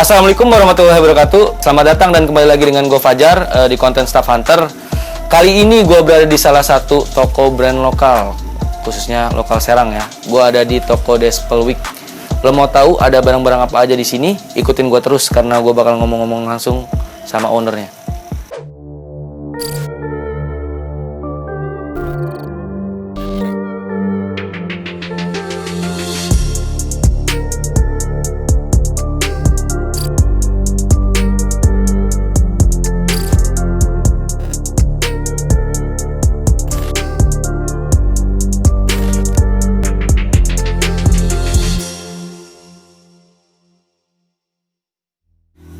Assalamualaikum warahmatullahi wabarakatuh. Selamat datang dan kembali lagi dengan gue Fajar di konten Staff Hunter. Kali ini gue berada di salah satu toko brand lokal, khususnya lokal Serang ya. Gue ada di toko Despelweek. Lo mau tahu ada barang-barang apa aja di sini? Ikutin gue terus karena gue bakal ngomong-ngomong langsung sama ownernya.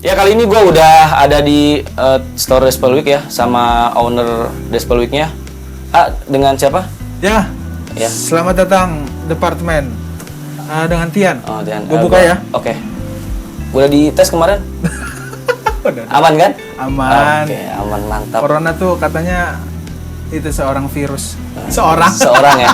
Ya, kali ini gue udah ada di store Despelweek ya, sama owner Despelweeknya. Dengan siapa? Ya, Ya. selamat datang departemen dengan Tian. Oh, Tian. Gue buka ya. Oke. Gue udah dites kemarin. Aman kan? Aman. Oke, aman, mantap. Corona tuh katanya itu seorang virus. Seorang ya.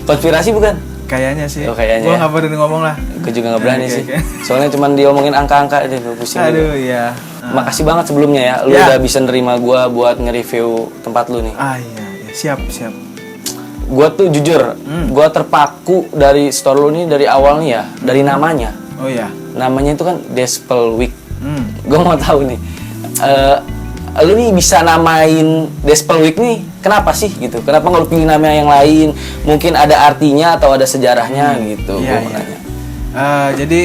Konspirasi bukan? Kayaknya sih. Oh, kayaknya Gue ya. nggak berani ngomong lah. Gue juga nggak berani Oke, sih. oke. Soalnya cuma diomongin angka-angka aja, gue pusing. Aduh juga. ya. Makasih banget sebelumnya ya, lu Ya. udah bisa nerima gue buat nge-review tempat lu nih. Iya, ya. Siap. Gue tuh jujur, gue terpaku dari store lu nih dari awal nih ya, dari namanya. Oh ya. Namanya itu kan Despelweek. Hmm. Gue mau tahu nih, lu nih bisa namain Despelweek nih, kenapa sih gitu? Kenapa nggak lu pilih nama yang lain? Mungkin ada artinya atau ada sejarahnya gitu. Iya, Gua mau iya. nanya. Jadi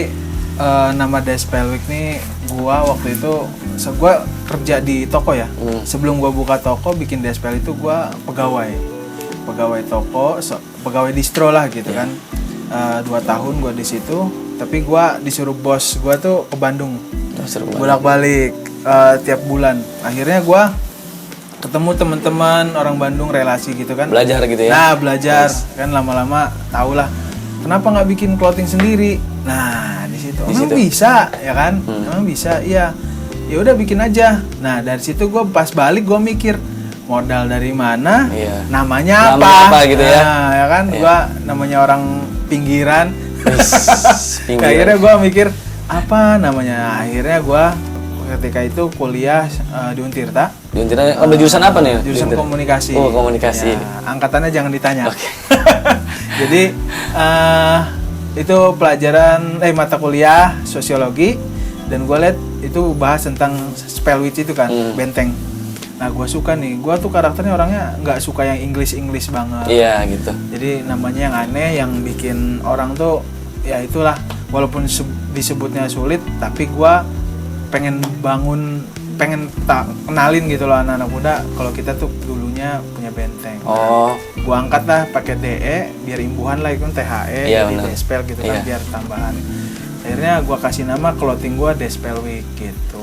nama Despelweek nih gua waktu itu gua kerja di toko ya. Sebelum gua buka toko bikin Despel itu gua pegawai toko, pegawai distro lah gitu kan. 2 tahun gua di situ, tapi gua disuruh bos gua tuh ke Bandung. Seru banget. Bolak-balik tiap bulan. Akhirnya gua ketemu teman-teman orang Bandung, relasi gitu kan. Belajar gitu ya. Nah, belajar kan lama-lama tahulah kenapa nggak bikin clothing sendiri. Nah, di situ emang bisa ya kan? Emang bisa, iya. Ya udah bikin aja. Nah, dari situ gue pas balik gue mikir modal dari mana, Iya. namanya Namanya apa, apa gitu ya. Nah, ya kan? Iya. Gue namanya orang pinggiran. Pinggiran. Akhirnya gue mikir apa namanya. Akhirnya gue ketika itu kuliah di Untirta. Di Untirta ambil jurusan apa nih? Jurusan Di Untirta? komunikasi. Oh, komunikasi. Ya, angkatannya jangan ditanya. Oke. Jadi itu pelajaran mata kuliah sosiologi, dan gue liat itu bahas tentang Spellwitch itu kan, benteng. Nah, gue suka nih. Gue tuh karakternya orangnya nggak suka yang English banget. Iya gitu. Jadi namanya yang aneh, yang bikin orang tuh ya itulah. Walaupun disebutnya sulit, tapi gue pengen kenalin gitu loh anak-anak muda kalau kita tuh dulunya punya benteng. Oh. Gua angkat lah pakai DE biar imbuhan lah, itu kan THE, Iya, jadi benar. Despel gitu kan, Iya. biar tambahan. Akhirnya gua kasih nama clothing gua Despelweek gitu.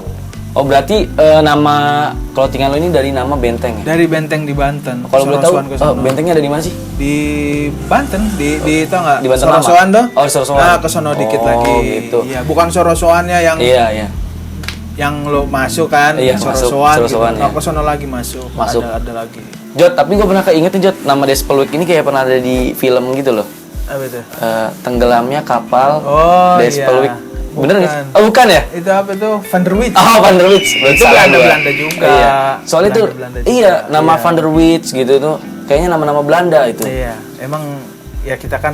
Oh, berarti nama clothingan lo ini dari nama benteng ya? Dari benteng di Banten. Kalau boleh tahu, Sono. bentengnya ada di mana sih? Di Banten, di tau nggak? Di Banten Sorosoan lama? doh. Oh, Sorosoan. Nah, ke sono dikit Oh, lagi. gitu. Iya, bukan Sorosoannya yang Iya. yang lo masuk kan, Iya, masuk. Sorosoan gitu. Sorosoan, Nah, ya. ke sono lagi masuk. Ada lagi. Jod, tapi gue pernah keingetin Jod, nama Despelweek ini kayak pernah ada di film gitu loh. Apa itu? Tenggelamnya kapal Oh, Despelweek. iya. Bener nggak sih? Bukan. Oh, bukan ya? Itu apa tuh? Van der Wijk. Oh, Van der Wijk. Itu Belanda juga. Iya. Soalnya itu Belanda iya, juga. nama Iya. Van der Wijk gitu tuh. Kayaknya nama-nama Belanda itu. Iya, emang ya kita kan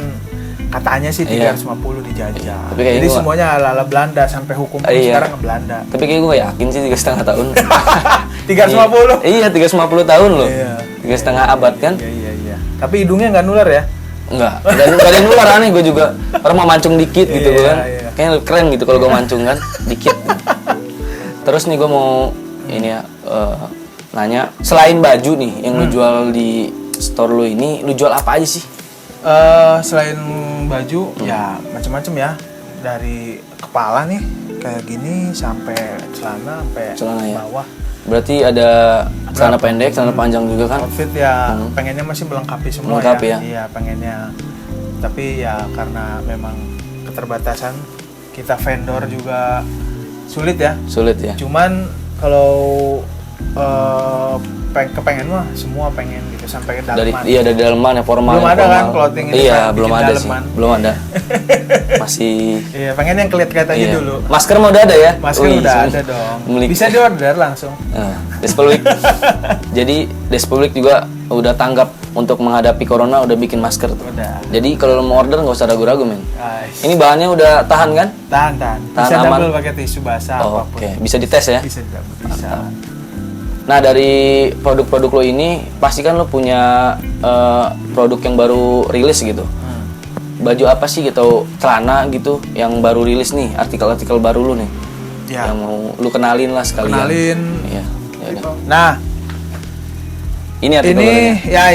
katanya sih Iya. 350 dijajah. Tapi kayaknya Jadi gua- semuanya ala-ala Belanda, sampai hukum pun Iya. sekarang ke Belanda. Tapi kayak gue gak yakin sih 3,5 tahun. 350. Iya, 350 tahun loh. Iya. 3,5 abad kan? Iya. Tapi hidungnya nggak nular ya? Enggak. Gak ada yang luar aneh gue juga. Orang mau mancung dikit gitu Iya, kan. iya. Kayaknya keren gitu kalau gue mancung kan, dikit. Terus nih gue mau ini ya nanya, selain baju nih yang lu jual di store lu ini, lu jual apa aja sih? Selain baju, ya macam-macam ya. Dari kepala nih kayak gini sampai celana sampai Celana ya. bawah. Berarti ada celana pendek, celana panjang juga kan? Outfit ya pengennya masih melengkapi semua. Melengkapi ya? Iya, pengennya. Tapi ya karena memang keterbatasan, kita vendor juga sulit ya. Sulit ya. Cuman kalau kepengen mah semua pengen gitu sampai ke Dari dalaman. dari dalaman ya, formal. Belum yang ada formal. kan clothing ini Iya, kan, belum bikin ada sih. daleman. Belum ada. Masih Iya, pengen yang kelihatan aja iya. dulu. Masker mah udah ada ya? Masker Wih, udah semua. ada dong. Milik. Bisa di-order langsung. Despel Week. Jadi Despel Week juga udah tanggap untuk menghadapi corona, udah bikin masker tuh. Udah. Jadi kalau lo mau order nggak usah ragu-ragu men. Guys. Ini bahannya udah tahan kan? Tahan. Tahan Bisa aman. double pakai tisu basah Oh, apapun. Oke, bisa dites ya. Bisa double, bisa. Nah dari produk-produk lo ini pasti kan lo punya produk yang baru rilis gitu. Baju apa sih gitu, celana gitu yang baru rilis nih, artikel-artikel baru lo nih. Ya. Yang mau lo kenalin lah sekalian. Kenalin. Iya. Ya udah. Nah, Ini artikel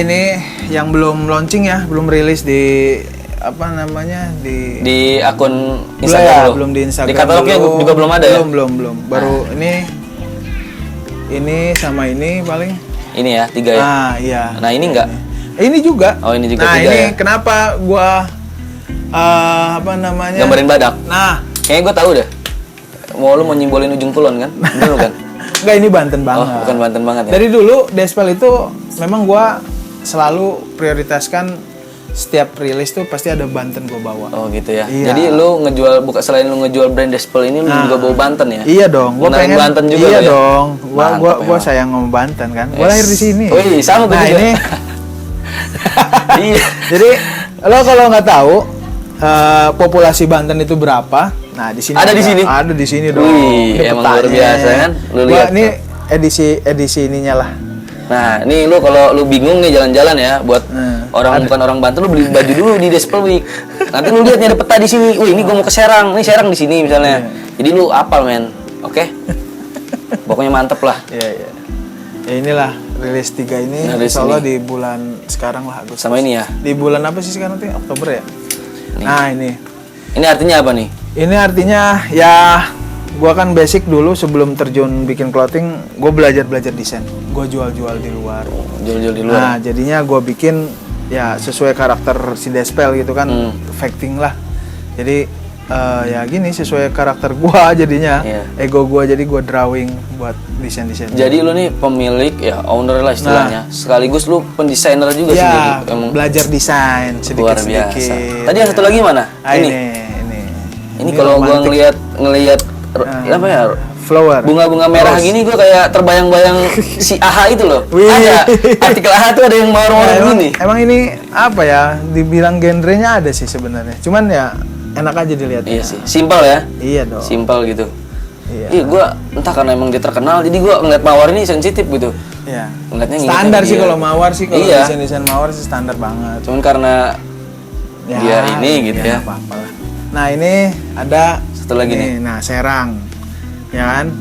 ini yang belum launching ya, belum rilis di apa namanya di akun belum Instagram ya, lo. belum di Instagram. Di katalognya juga belum ada ya? Belum. Baru ini sama ini paling. Ini ya, 3 ya. Ah, iya. Nah ini enggak? Ini juga. Oh ini juga Nah, 3 ini ya. kenapa gua apa namanya? Gambarin badak. Nah, Kayaknya gue tahu deh. Mau lu mau nyimbolin ujung kulon kan? Dulu kan? enggak, ini Banten Oh, banget. bukan Banten banget ya. Dari dulu Despel itu memang gua selalu prioritaskan setiap rilis tuh pasti ada Banten gua bawa. Oh gitu ya. Iya. Jadi lu ngejual selain lu ngejual brand Despel ini lu juga bawa Banten ya? Iya dong, gua Kenalin pengen Banten juga iya lu ya? dong. Gua Mantap gua memang. sayang sama Banten kan. Gua Yes. lahir di sini. Wih, sama gua nah, juga. ini Iya. jadi lo kalau nggak tahu populasi Banten itu berapa? Nah, di sini Ada di sini? Ada di sini dong. Wih, Ini emang luar petanya. biasa kan? Lu Gua lihat ini tuh. edisi ininya lah. Nah, nih lu kalau lu bingung nih jalan-jalan ya buat bukan orang Banten, lu beli baju dulu di Despel Week. Nanti lu lihat nih ada peta di sini. Wih, ini gua mau ke Serang. Nih Serang di sini misalnya. Jadi lu apal men. Oke? Pokoknya mantep lah. Iya. Ya inilah rilis 3 ini Nah, rilis insya Allah ini. di bulan sekarang lah Agustus. Sama ini ya. Di bulan apa sih sekarang nanti? Oktober ya? Nih. Nah, ini. Ini artinya apa nih? Ini artinya ya gua kan basic dulu sebelum terjun bikin clothing, gua belajar desain. Gua jual-jual di luar. Jual-jual di luar. Nah, jadinya gua bikin ya sesuai karakter si Despel gitu kan, facting lah. Jadi ya gini sesuai karakter gua jadinya. Iya. Ego gua jadi gua drawing buat desain-desain. Jadi lu nih pemilik ya owner lah istilahnya. Sekaligus lu pendesainer juga sih. Ya, Emang belajar desain luar sedikit-sedikit. biasa. Tadi yang satu lagi mana? Ah, Ini. Ini kalau gua romantic. ngelihat apa ya? Flower. Bunga-bunga merah Rose. gini gua kayak terbayang-bayang si AHA itu loh. Wih. Ada artikel AHA tuh ada yang Ya, mawar-mawar emang, gini. emang ini apa ya? Dibilang genrenya ada sih sebenarnya. Cuman ya enak aja dilihat. Iya sih. Simpel ya. Iya dong. Simpel gitu. Iya. Iya, gua entah karena emang dia terkenal, jadi gua ngeliat mawar ini sensitif gitu. Iya. Ngeliatnya Standar ngeliatnya sih dia. kalau mawar sih, kalau Iya. desain mawar sih standar banget. Cuman karena dia ini gitu ya. nggak apa-apa lah. Nah, ini ada Satu lagi nih. Nah, Serang. Ya kan?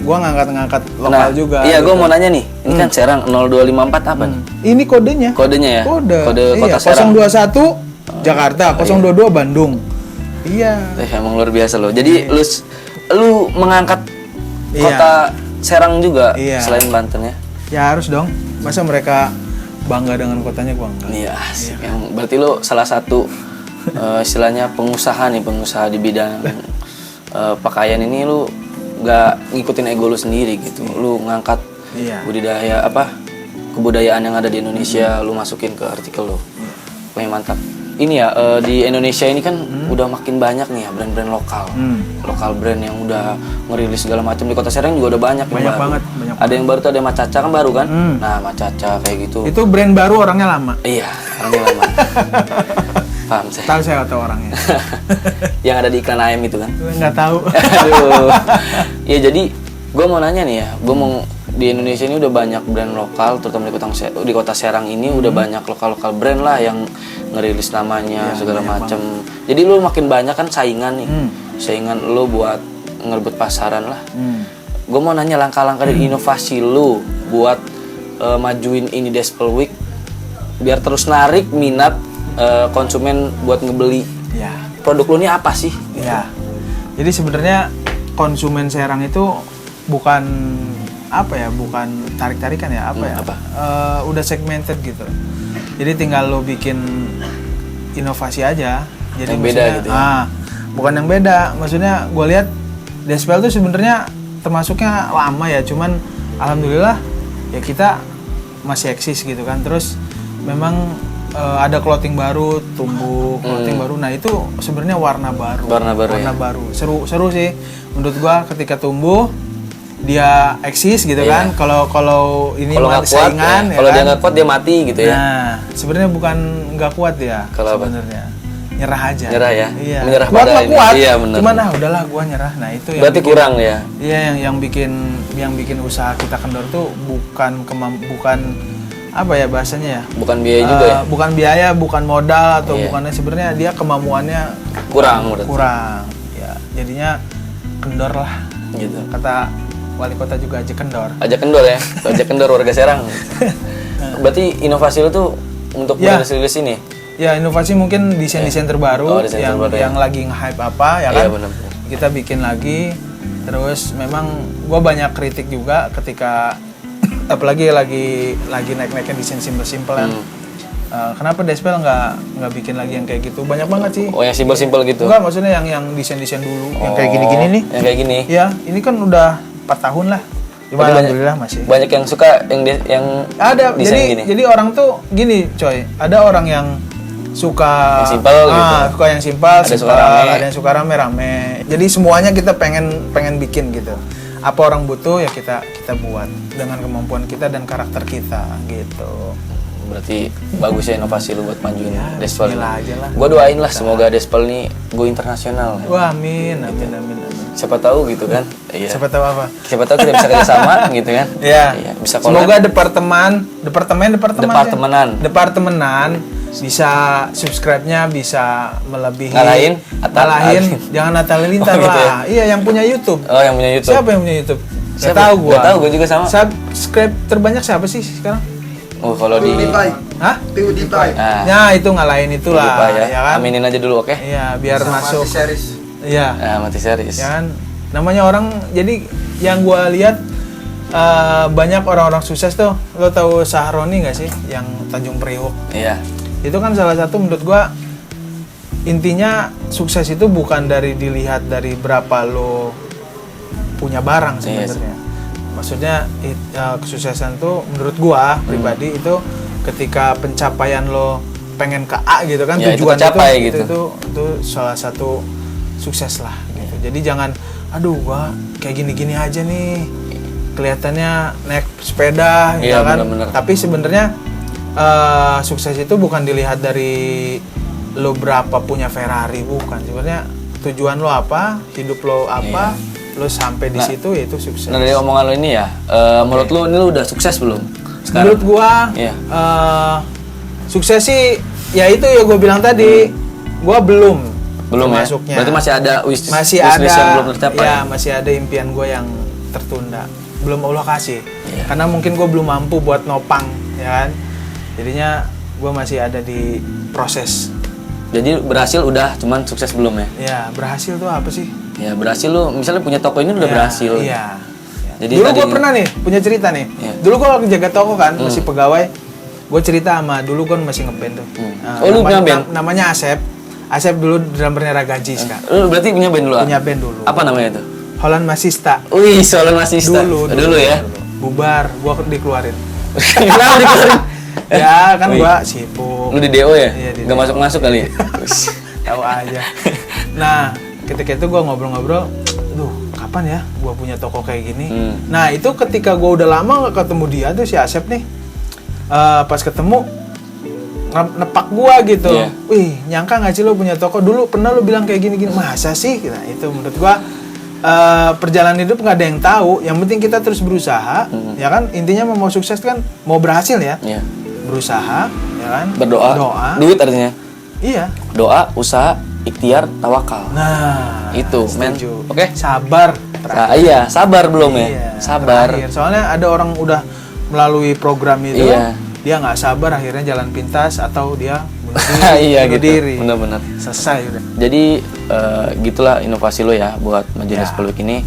Gua ngangkat-ngangkat lokal juga. Iya, gua gitu. mau nanya nih. Ini kan Serang 0254 apa nih? Ini kodenya. Kodenya ya? Kode. Kota Iya, Serang. 021 Jakarta, 022 Bandung. Iya. Emang luar biasa loh. Jadi lu mengangkat Iya. kota Serang juga Iya. selain Banten ya? Ya harus dong. Masa mereka bangga dengan kotanya, gua enggak. Iya, asik. Emang berarti lu salah satu istilahnya pengusaha di bidang pakaian ini. Lu nggak ngikutin ego lu sendiri gitu. Lu ngangkat Iya. budidaya kebudayaan yang ada di Indonesia, lu masukin ke artikel lu. Pokoknya mantap. Ini ya di Indonesia ini kan udah makin banyak nih ya brand-brand lokal. Lokal brand yang udah ngerilis segala macam. Di Kota Serang juga udah banyak yang Banyak baru. banget, banyak Ada yang baru tuh, ada Macaca kan baru kan? Nah, Macaca kayak gitu. Itu brand baru, orangnya lama. Iya, orangnya lama. Paham saya. Tahu saya atau orangnya. Yang ada di iklan ayam itu kan? Nggak tahu. Aduh. Ya jadi gue mau nanya nih ya, gue mau di Indonesia ini udah banyak brand lokal, terutama di kota Serang ini udah banyak lokal brand lah yang ngerilis namanya segala macam. Jadi lu makin banyak kan saingan nih, saingan lu buat ngerebut pasaran lah. Gue mau nanya langkah-langkah dari inovasi lu buat majuin ini Despel Week biar terus narik minat konsumen buat ngebeli. Ya. Produk lu ini apa sih? Ya. Jadi sebenarnya konsumen Serang itu bukan bukan tarik-tarikan ya, apa? Udah segmented gitu. Jadi tinggal lo bikin inovasi aja. Jadi Yang beda gitu ya? Bukan yang beda. Maksudnya gue lihat Despel tuh sebenarnya termasuknya lama ya, cuman alhamdulillah ya kita masih eksis gitu kan. Terus memang ada clothing baru, tumbuh clothing baru. Nah itu sebenarnya warna baru ya? baru. Seru sih menurut gua ketika tumbuh dia eksis gitu kan. Kalau ini saingan ya, kalau dia nggak kuat dia mati gitu ya. Nah sebenarnya bukan nggak kuat ya sebenarnya, nyerah aja. Nyerah ya. Iya. Menyerah kuat pada kuat. Iya, bener. Cuman udahlah gua nyerah. Nah itu yang berarti kurang ya. Iya yang bikin usaha kita kendor tuh bukan apa ya bahasanya ya? Bukan biaya juga ya. Bukan biaya, bukan modal atau bukannya sebenarnya dia kemampuannya kurang. Ya jadinya kendor lah. Gitu. Kata wali kota juga aja kendor. Aja kendor ya. Aja kendor warga Serang. Berarti inovasi lu tuh untuk rilis ini. Ya inovasi mungkin desain-desain terbaru yang lagi nge-hype apa ya kan. Iya benar. Kita bikin lagi. Terus memang gue banyak kritik juga ketika apalagi lagi naik-naiknya desain simple-simple kan. Kenapa Despel nggak bikin lagi yang kayak gitu? Banyak banget sih. Oh yang simple-simple gitu? Enggak, maksudnya yang desain-desain dulu, yang kayak gini-gini nih. Yang kayak gini? Ya, ini kan udah 4 tahun lah. Cuma alhamdulillah masih. Banyak yang suka yang ada. Desain gini? Jadi orang tuh gini, coy. Ada orang yang suka yang simple gitu. Suka yang simpel, ada yang suka rame-rame. Jadi semuanya kita pengen bikin gitu. Apa orang butuh ya kita buat dengan kemampuan kita dan karakter kita gitu. Berarti bagus ya inovasi lu buat majuin Despel ini. Gue doain lah semoga Despel ini go internasional. Wah amin. Siapa tahu gitu kan? Iya. Siapa tahu apa? Siapa tahu kita bisa kerjasama gitu kan? Iya. Bisa semoga departemenan bisa subscribe-nya bisa melebihi. Ngalahin? Jangan Atta Halilintar lah. Gitu ya? Iya yang punya YouTube. Oh yang punya YouTube. Siapa yang punya YouTube? Gak tahu gua. Gak tahu gua juga sama. Subscribe terbanyak siapa sih sekarang? Oh kalau di Hah? PewDiePie. Nah itu ngalahin itulah ya kan? Aminin aja dulu oke? Iya biar sama masuk. Mati series. Iya. Mati series. Ya kan? Namanya orang jadi yang gua lihat banyak orang-orang sukses tuh. Lo tahu Sahroni nggak sih yang Tanjung Priok? Iya. Itu kan salah satu menurut gua intinya sukses itu bukan dilihat dari berapa lo punya barang sebenarnya. Maksudnya kesuksesan tuh menurut gua pribadi itu ketika pencapaian lo pengen ke A gitu kan, ya, tujuan itu salah satu sukses lah gitu. Jadi jangan aduh gua kayak gini-gini aja nih kelihatannya naik sepeda gitu kan. Bener-bener. Tapi sebenarnya sukses itu bukan dilihat dari lo berapa punya Ferrari, bukan. Sebenarnya tujuan lo apa, hidup lo apa, lo sampai di situ yaitu sukses. Nah dari omongan lo ini ya, menurut lo ini lo udah sukses belum? Sekarang? Menurut gua, sukses sih, ya itu ya gua bilang tadi, gua belum ya? masuknya. Berarti masih ada masih ada yang belum tercapai. Ya masih ada impian gua yang tertunda, belum Allah kasih. Karena mungkin gua belum mampu buat nopang, ya kan. Jadinya gue masih ada di proses. Jadi berhasil udah, cuman sukses belum ya? Ya berhasil tuh apa sih? Ya berhasil lu, misalnya punya toko ini udah berhasil. Iya. Jadi dulu gue pernah nih punya cerita nih. Dulu gue lagi jaga toko kan, masih pegawai. Gue cerita sama dulu kan masih ngeband tuh. Lu punya band? Namanya Asep. Asep dulu drummernya Ragaji kan. Lu berarti punya band dulu? Punya band dulu. Apa namanya itu? Holland Masista. Wih, Holland Masista. Dulu ya. Bubar, gue dikeluarin. Kenapa dikeluarin? Ya kan gua sibuk. Lu di DO ya? Iya, Gak masuk-masuk kali ya? Tahu aja. Nah, ketika itu gua ngobrol-ngobrol, duh, kapan ya gua punya toko kayak gini? Nah, itu ketika gua udah lama gak ketemu dia tuh si Asep nih. Pas ketemu nepak gua gitu. Wih, nyangka gak sih lo punya toko? Dulu pernah lo bilang kayak gini-gini. Masa sih? Nah, itu menurut gua perjalanan hidup nggak ada yang tahu. Yang penting kita terus berusaha, ya kan. Intinya mau sukses kan, mau berhasil ya. Berusaha, ya kan. Berdoa. Duit artinya. Iya. Doa, usaha, ikhtiar, tawakal. Nah, itu, men. Oke. Sabar. Iya, sabar belum ya? Iya, sabar. Terakhir. Soalnya ada orang udah melalui program itu, dia nggak sabar akhirnya jalan pintas atau dia bunuh diri. Benar-benar. Selesai udah. Jadi gitulah inovasi lo ya buat majalah Despel Week ini.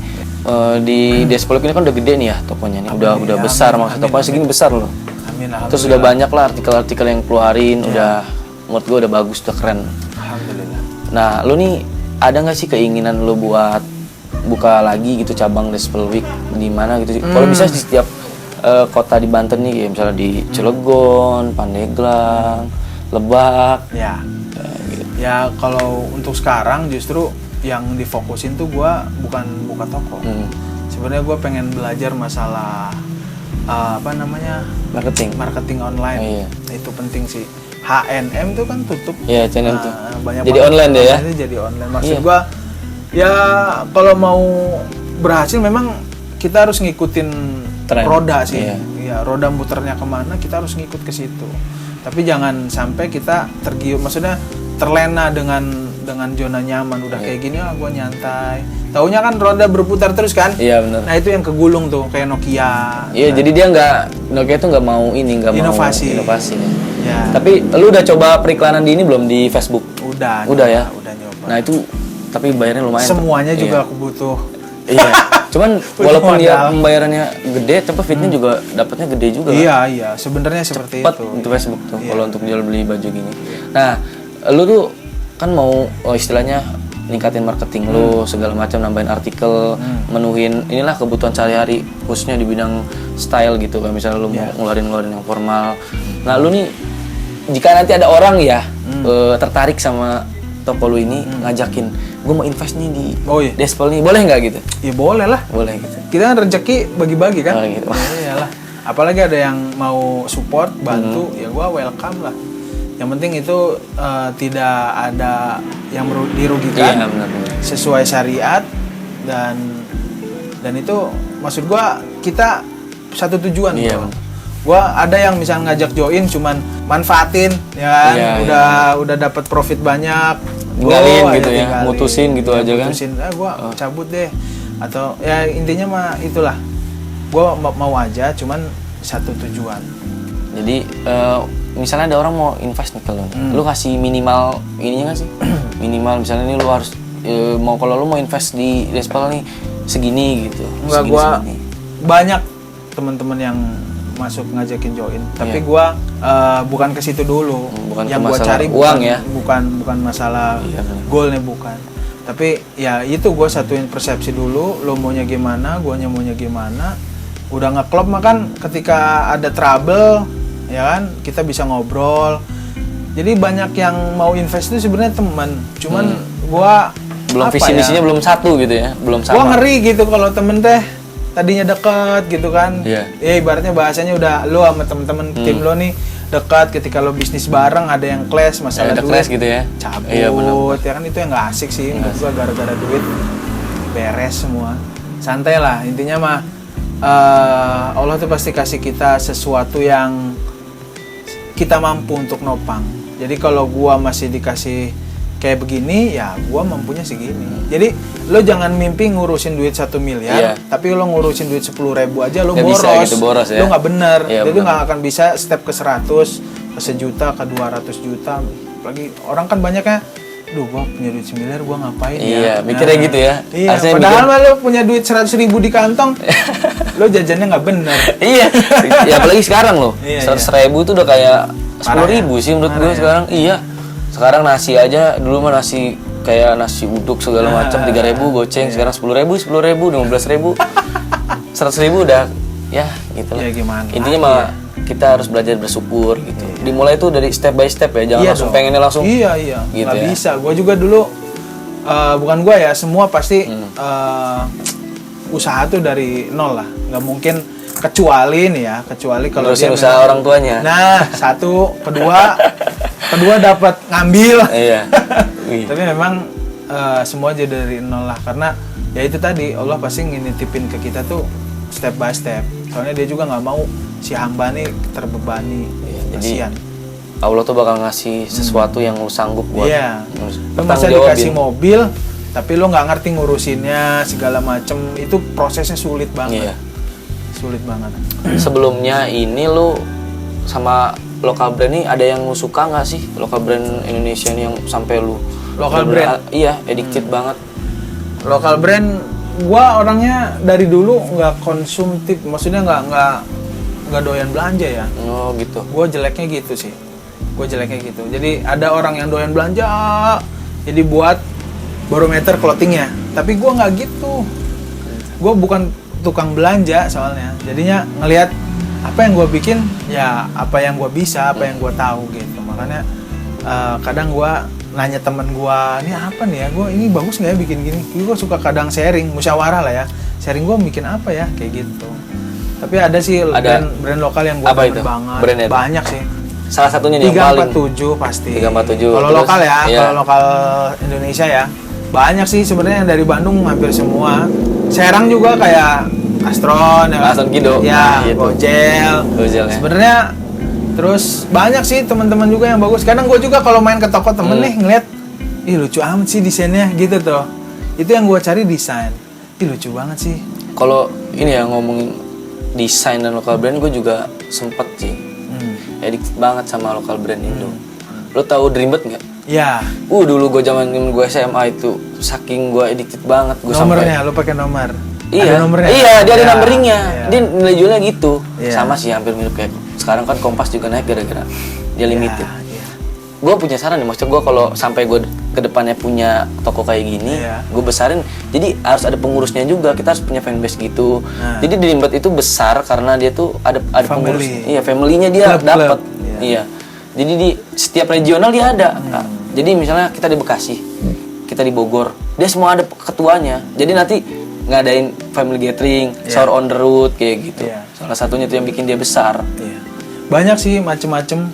Di Despel Week ini kan udah gede nih ya tokonya nih. Udah besar, maksudnya tokonya segini besar loh. Terus udah banyak lah artikel-artikel yang keluarin, udah menurut gue udah bagus, udah keren. Alhamdulillah. Nah, lo nih ada nggak sih keinginan lo buat buka lagi gitu cabang Despel Week di mana gitu? Kalau bisa di setiap kota di Banten nih, kayak misalnya di Cilegon, Pandeglang, Lebak. Ya. Ya kalau untuk sekarang justru yang difokusin tuh gue bukan buka toko. Sebenarnya gue pengen belajar masalah marketing online. Oh, iya. Itu penting sih. H&M tuh kan tutup. Iya, H&M tuh. Banyak Jadi banget online deh ya. Jadi online. Maksud gue ya kalau mau berhasil memang kita harus ngikutin tren. Roda sih. Iya. Ya, roda muternya kemana kita harus ngikut ke situ. Tapi jangan sampai kita tergiur, maksudnya terlena dengan zona nyaman. Udah kayak gini gue nyantai. Taunya kan roda berputar terus kan? Iya benar. Nah itu yang kegulung tuh kayak Nokia. Iya, jadi dia Nokia tuh nggak mau Inovasi. mau inovasi. Ya. Tapi lu udah coba periklanan di ini belum di Facebook? Udah ya. Udah nyoba. Nah itu tapi bayarnya lumayan. Semuanya tuh. juga Iya. aku butuh. Iya. Cuman walaupun dia modal. pembayarannya gede, tapi fitnya juga dapatnya gede juga. Iya. Sebenarnya seperti Cepet itu. untuk Facebook tuh Iya. kalau untuk jual beli baju gini. Nah, lu tuh kan mau istilahnya ningkatin marketing lu segala macam, nambahin artikel, menuhin inilah kebutuhan sehari-hari khususnya di bidang style gitu. Kayak misalnya lu mau ngeluarin yang formal. Nah, lu nih jika nanti ada orang ya tertarik sama toko lu ini, ngajakin gue mau invest nih di Despel nih, boleh nggak gitu? Ya boleh lah. Boleh gitu. Kita kan rezeki bagi-bagi kan? Oh, gitu. Iyalah. Apalagi ada yang mau support, bantu, ya gua welcome lah. Yang penting itu tidak ada yang dirugikan. Iya, benar. Sesuai syariat dan itu maksud gua kita satu tujuan. Iya. Gua ada yang misal ngajak join cuman manfaatin ya kan, udah dapat profit banyak, tinggalin gitu ya, mutusin gitu aja kan. Mutusin, gua cabut deh. Atau ya intinya mah itulah. Gua mau aja cuman satu tujuan. Jadi misalnya ada orang mau invest nih ke lu, lu kasih minimal ininya nggak sih? Minimal misalnya nih lu harus kalau lu mau invest di Despel nih segini gitu. Enggak, gua banyak teman-teman yang masuk ngajakin join, tapi gua bukan ke situ dulu. Bukan yang gua cari uang bukan masalah goalnya, bukan. Tapi ya itu gua satuin persepsi dulu, lo maunya gimana, guanya maunya gimana. Udah ngeklop mah kan ketika ada trouble ya kan kita bisa ngobrol. Jadi banyak yang mau invest itu sebenarnya teman, cuman gua belum visi misinya belum satu gitu ya, belum sama. Gua ngeri gitu kalau temen teh tadinya deket gitu kan. Iya. Ya ibaratnya bahasanya udah lo sama temen-temen tim lo nih dekat, ketika lo bisnis bareng ada yang clash masalah ada duit, clash gitu ya. cabut. Iya, benar. Ya kan itu yang nggak asik sih menurut gua, gara-gara duit beres semua. Santai lah, intinya mah Allah tuh pasti kasih kita sesuatu yang kita mampu untuk nopang. Jadi kalau gua masih dikasih kayak begini, ya gua mampunya segini. Jadi lo jangan mimpi ngurusin duit 1 miliar, tapi lo ngurusin duit 10.000 aja lo boros. Bisa gitu, boros ya. Lo nggak bener. Ya, jadi nggak akan bisa step ke 100, ke 1 juta, ke 200 juta. Apalagi orang kan banyaknya, duh gua punya duit 1 miliar, gua ngapain ya? Iya, mikirnya gitu ya. Iya, Harusnya padahal mah lo punya duit 100.000 di kantong, lo jajannya nggak bener. Iya. Ya apalagi sekarang loh. Iya, 100.000 tuh udah kayak 10.000 sih menurut gue ya. sekarang. Iya. Sekarang nasi aja dulu mah nasi kayak nasi uduk segala macam 3.000 goceng, sekarang 10.000, 15.000. 100.000 udah ya gitu lah. Ya gimana? Intinya mah kita harus belajar bersyukur gitu. Dimulai tuh dari step by step ya, jangan langsung dong. pengennya langsung. Iya. Gitu Nggak ya. bisa. Gue juga dulu bukan gue ya, semua pasti usaha tuh dari nol lah. Nggak mungkin kecuali kalau Terusin dia usaha memang- orang tuanya. Nah, satu, kedua dapat ngambil. Iya. Wih. Tapi memang semua aja dari nol lah, karena ya itu tadi Allah pasti nginitipin ke kita tuh step by step. Soalnya dia juga nggak mau si hamba nih terbebani. Jadi Kasian. Allah tuh bakal ngasih sesuatu yang lu sanggup buat. Iya. Lu masa bertanggung jawabin. dikasih mobil, tapi lu nggak ngerti ngurusinnya segala macem, itu prosesnya sulit banget. Iya. Sulit banget. Sebelumnya ini lu sama lokal brand nih ada yang lu suka nggak sih, lokal brand Indonesia nih yang sampai lu Lokal bener-bener, brand? iya, addicted banget. Lokal brand, gua orangnya dari dulu nggak konsumtif, maksudnya nggak doyan belanja ya. Oh gitu. Gue jeleknya gitu sih. Jadi ada orang yang doyan belanja, jadi buat barometer clothingnya. Tapi gue nggak gitu. Gue bukan tukang belanja soalnya. Jadinya ngelihat apa yang gue bikin ya apa yang gue bisa, apa yang gue tahu gitu. Makanya kadang gue nanya temen gue, ini apa nih ya, gue ini bagus nggak ya bikin gini. Gue suka kadang sharing, musyawarah lah ya, sharing gue bikin apa ya kayak gitu. Tapi ada sih brand lokal yang gue demen banget. Brandnya banyak sih. Salah satunya nih yang paling 347 pasti. 347. Kalau lokal ya, kalau lokal Indonesia ya. Banyak sih sebenarnya yang dari Bandung hampir semua. Serang juga kayak Astron ya. Astron Kido. Ya, gitu. Gojel. Ya. Sebenarnya terus banyak sih teman-teman juga yang bagus. Kadang gue juga kalau main ke toko temen nih ngeliat, ih lucu amat sih desainnya gitu tuh. Itu yang gue cari, desain. Ih lucu banget sih. Kalau ini ya ngomongin desain dan lokal brand, gue juga sempet sih addicted banget sama lokal brand Indo. Lo tahu Dreambird nggak? Ya. Dulu gue zaman gue SMA itu saking gue addicted banget. Nomornya, lo pakai nomor? Iya. Ada nomornya? Iya, dia ada numberingnya. Iya. Dia nilai jualnya gitu. Iya. Sama sih hampir mirip kayak sekarang kan Kompas juga naik gara-gara dia limited. Iya. Gue punya saran nih, maksud gue kalau sampai gue kedepannya punya toko kayak gini, gue besarin. Jadi harus ada pengurusnya juga. Kita harus punya fanbase gitu. Jadi Dreambird itu besar karena dia tuh ada pengurus. Iya, family-nya dia dapat. Iya. Jadi di setiap regional dia ada. Nah, jadi misalnya kita di Bekasi, kita di Bogor, dia semua ada ketuanya. Jadi nanti ngadain family gathering, sahur on the road kayak gitu. Salah satunya itu yang bikin dia besar. Banyak sih macem-macem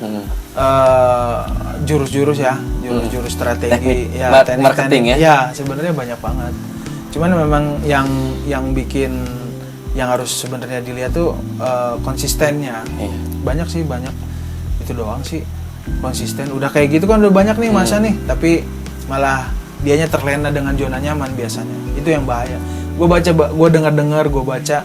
jurus-jurus ya, jurus-jurus strategi, teknik marketing ya. Ya sebenarnya banyak banget. Cuman memang yang bikin yang harus sebenarnya dilihat tuh konsistennya. Banyak sih, banyak itu doang sih, konsisten. Udah kayak gitu kan udah banyak nih masa nih, tapi malah dianya terlena dengan zona nyaman biasanya. Itu yang bahaya. Gue dengar, gue baca,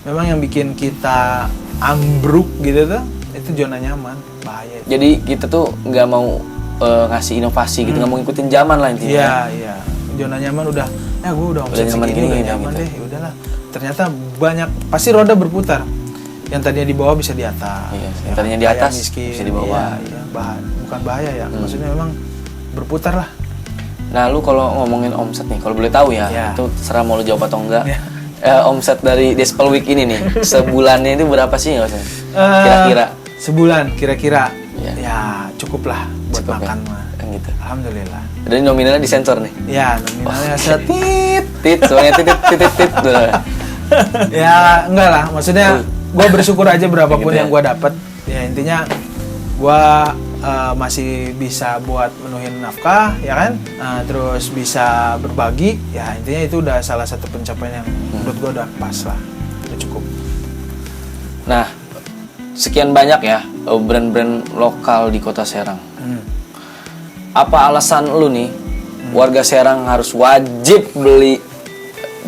memang yang bikin kita ambruk gitu tuh, itu zona nyaman, bahaya. Jadi kita tuh nggak mau ngasih inovasi gitu, nggak mau ngikutin zaman lah intinya. Iya. Zona nyaman udah, gue udah omset segini, udah nyaman gitu. Deh, udahlah. Ternyata banyak, pasti roda berputar. Yang tadinya di bawah bisa di atas. Iya, yang tadinya di atas miskin, bisa di bawah. Iya, bukan bahaya ya. Maksudnya memang berputar lah. Nah, lu kalau ngomongin omset nih, kalau boleh tahu ya, itu terserah mau lu jawab atau enggak. Omset dari Despel Week ini nih, sebulannya itu berapa sih nggak usah? Kira-kira? Sebulan kira-kira. Ya, cukup lah buat makan mah. Gitu. Alhamdulillah. Dan nominalnya disensor nih? Ya, nominalnya setit. Soalnya titit. Ya, enggak lah. Maksudnya gue bersyukur aja berapapun yang gue dapat. Ya intinya gue masih bisa buat menuhin nafkah, ya kan? Terus bisa berbagi. Ya intinya itu udah salah satu pencapaian yang menurut gue udah pas lah, udah cukup. Nah, sekian banyak ya brand-brand lokal di Kota Serang. Apa alasan lu nih warga Serang harus wajib beli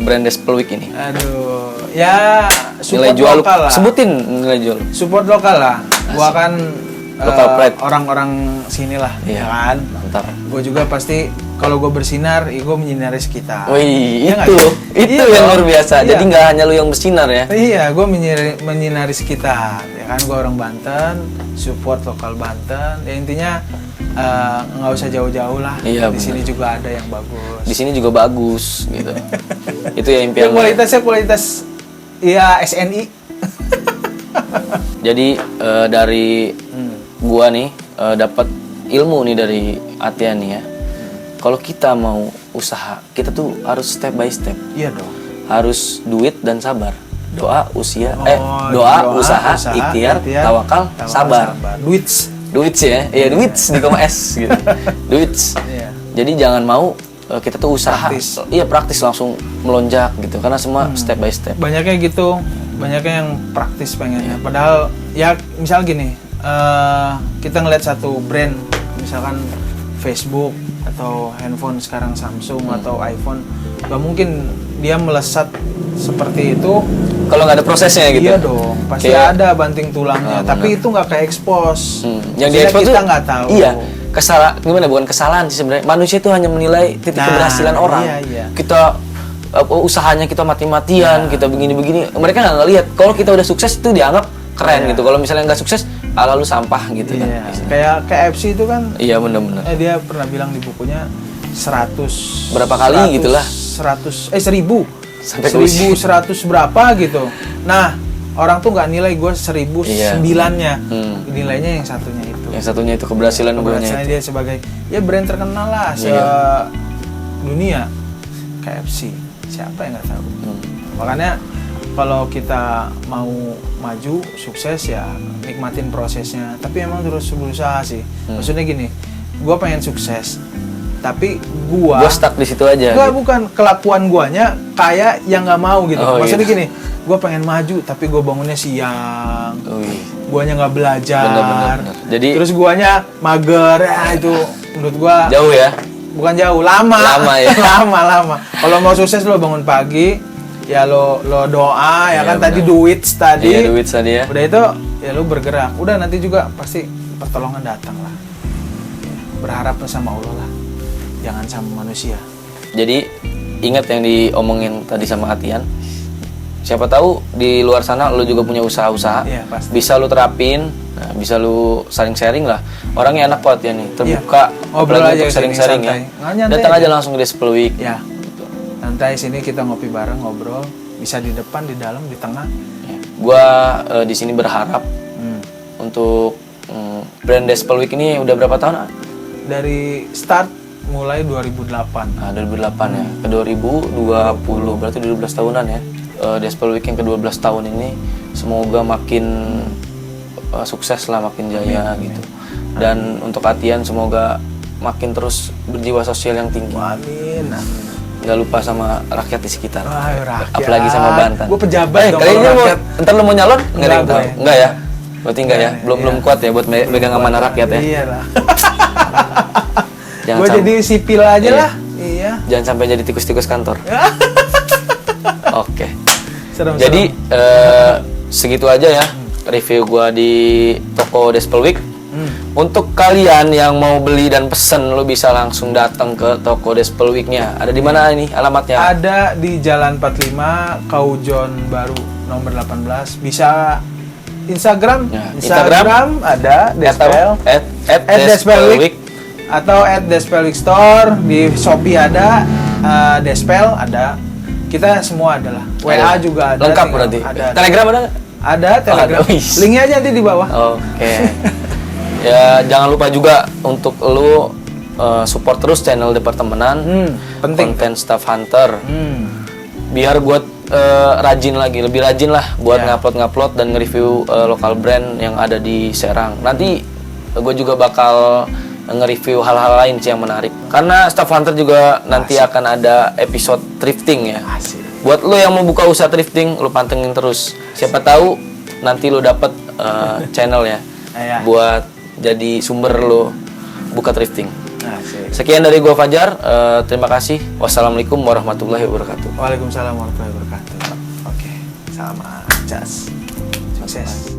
brand Despel Week ini? Aduh, ya nilai jual lokal lah. Sebutin nilai jual. Support lokal lah. Gua kan local pride. Orang-orang sini lah, ya kan. Mantap. Gue juga pasti kalau gue bersinar, gue menyinari sekitar. Wih, ya itu yang luar biasa. Jadi nggak hanya lu yang bersinar ya? Iya, gue menyinari sekitar. Ya kan, gue orang Banten, support lokal Banten. Ya intinya nggak usah jauh-jauh lah. Iya, di sini juga ada yang bagus. Di sini juga bagus, gitu. Itu ya impian. Kualitasnya kualitas, ya SNI. Jadi dari gua nih dapat ilmu nih dari Atia nih ya. Kalau kita mau usaha, kita tuh harus step by step. Iya dong. Harus duit dan sabar. Doa, usaha, ikhtiar, tawakal, sabar. Duit ya, iya duit di koma S gitu. Duit. Iya. Jadi jangan mau kita tuh usaha, praktis langsung melonjak gitu. Karena semua step by step. Banyaknya gitu, banyaknya yang praktis pengennya. Padahal ya misal gini, kita ngeliat satu brand, misalkan Facebook atau handphone sekarang Samsung atau iPhone, gak mungkin dia melesat seperti itu kalau nggak ada prosesnya gitu. Iya dong, pasti ada banting tulangnya, tapi itu nggak kayak expose. Yang di expose kita nggak tahu. Iya, bukan kesalahan sih sebenarnya. Manusia itu hanya menilai titik keberhasilan orang. Iya. Kita usahanya kita mati-matian, kita begini-begini. Mereka nggak ngelihat kalau kita udah sukses itu dianggap keren gitu. Kalau misalnya nggak sukses, lalu sampah gitu kan. Kayak KFC itu kan. Iya benar-benar. Dia pernah bilang di bukunya 100 berapa kali gitulah. 1000 sampai 1100 berapa gitu. Nah, orang tuh nggak nilai gue 1009-nya, nilainya yang satunya itu. Yang satunya itu keberhasilan gue. Keberhasilan dia sebagai ya brand terkenal lah dunia, KFC. Siapa yang nggak tahu? Makanya kalau kita mau maju sukses ya nikmatin prosesnya. Tapi emang terus berusaha sih. Maksudnya gini, gue pengen sukses, tapi gue stuck di situ aja. Gue bukan kelakuan guanya kayak yang nggak mau gitu. Maksudnya gini, gue pengen maju tapi gue bangunnya siang. Guanya nggak belajar. Bener. Jadi terus guanya mager ya itu menurut gue jauh ya. Bukan jauh, lama ya. lama. Kalau mau sukses lo bangun pagi, ya lo doa ya kan, bener. Tadi duit tadi. Iya, duit tadi ya. Udah itu ya lo bergerak. Udah nanti juga pasti pertolongan datang lah. Berharap sama Allah lah. Jangan sama manusia. Jadi ingat yang diomongin tadi sama Atian. Siapa tahu di luar sana lo juga punya usaha-usaha. Iya, pasti. Bisa lo terapin. Nah, bisa lu sharing-sharing lah. Orangnya enak kok ya nih, terbuka, ngobrol aja untuk sharing-sharing ya. Datang aja langsung ke Despelweek. Ya. Santai sini kita ngopi bareng, ngobrol. Bisa di depan, di dalam, di tengah. Ya. Gua di sini berharap untuk brand Despelweek ini udah berapa tahun? Dari start mulai 2008. Nah, 2008 ya. Ke 2020 berarti 12 tahunan ya. Despelweek yang ke-12 tahun ini semoga makin sukses lah, makin jaya gitu. Dan untuk Atian semoga makin terus berjiwa sosial yang tinggi. Amin. Gak lupa sama rakyat di sekitar. Rakyat. Apalagi sama Banten. Gue pejabat dong. Kayaknya ntar lu mau nyalon? Enggak ya? Berarti enggak ya? Belum kuat ya buat megang amanah rakyat ya? Iya lah. Gue jadi sipil aja lah. Iya. Jangan sampai jadi tikus-tikus kantor. Oke. Serem-serem. Jadi segitu aja ya review gua di toko Despelweek. Untuk kalian yang mau beli dan pesen, lo bisa langsung datang ke toko Despelweek-nya. Ada di mana ini alamatnya? Ada di Jalan 45 Kaujon Baru nomor 18. Bisa Instagram, ya, Instagram ada Despel @Despelweek atau @Despelweek Store. Di Shopee ada, Despel ada. Kita semua adalah. WA juga ada. Lengkap berarti. Ada. Telegram ada? Ada Telegram. Linknya aja nanti di bawah. Oke. Ya jangan lupa juga untuk lu support terus channel Departemenan, penting. Content Staff Hunter. Biar buat lebih rajin lah buat ngupload dan nge-review lokal brand yang ada di Serang. Nanti gue juga bakal nge-review hal-hal lain sih yang menarik. Karena Staff Hunter juga nanti akan ada episode thrifting ya. Buat lo yang mau buka usaha thrifting, lo pantengin terus. Siapa tahu nanti lo dapet channel ya, buat jadi sumber lo buka thrifting. Sekian dari gua Fajar. Terima kasih. Wassalamualaikum warahmatullahi wabarakatuh. Waalaikumsalam warahmatullahi wabarakatuh. Oke, sama Cas. Sukses.